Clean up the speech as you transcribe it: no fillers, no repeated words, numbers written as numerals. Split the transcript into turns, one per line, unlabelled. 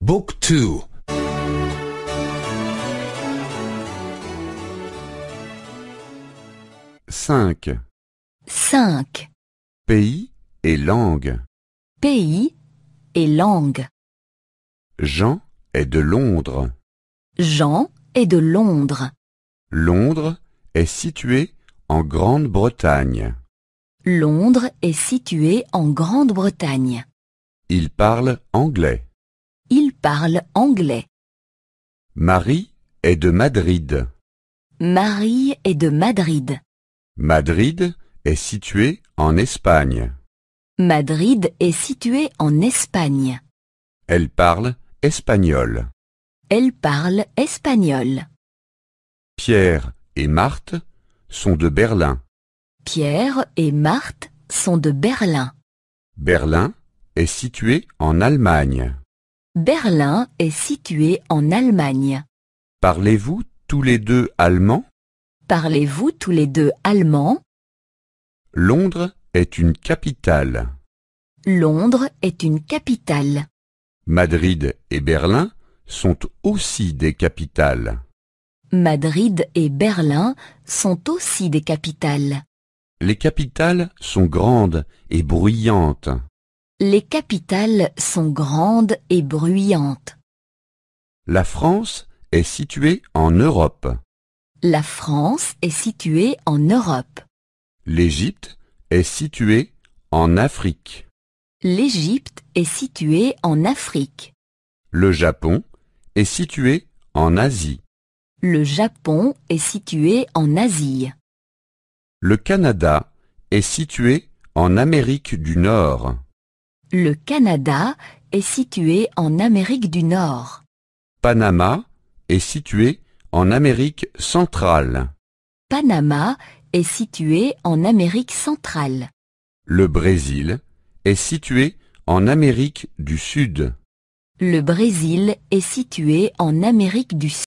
Book 2.
5.
5.
Pays et langue.
Pays et langue.
Jean est de Londres.
Jean est de Londres.
Londres est situé en Grande-Bretagne.
Londres est situé en Grande-Bretagne.
Il parle anglais.
Il parle anglais.
Marie est de Madrid.
Marie est de Madrid.
Madrid est situé en Espagne.
Madrid est situé en Espagne.
Elle parle espagnol.
Elle parle espagnol.
Pierre et Marthe sont de Berlin.
Pierre et Marthe sont de Berlin.
Berlin est situé en Allemagne.
Berlin est situé en Allemagne.
Parlez-vous tous les deux allemand?
Parlez-vous tous les deux allemand?
Londres est une capitale.
Londres est une capitale.
Madrid et Berlin sont aussi des capitales.
Madrid et Berlin sont aussi des capitales.
Les capitales sont grandes et bruyantes.
Les capitales sont grandes et bruyantes.
La France est située en Europe.
La France est située en Europe.
L'Égypte est située en Afrique.
L'Égypte est située en Afrique.
Le Japon est situé en Asie.
Le Japon est situé en Asie.
Le Canada est situé en Amérique du Nord.
Le Canada est situé en Amérique du Nord.
Panama est situé en Amérique centrale.
Panama est situé en Amérique centrale.
Le Brésil est situé en Amérique du Sud.
Le Brésil est situé en Amérique du Sud.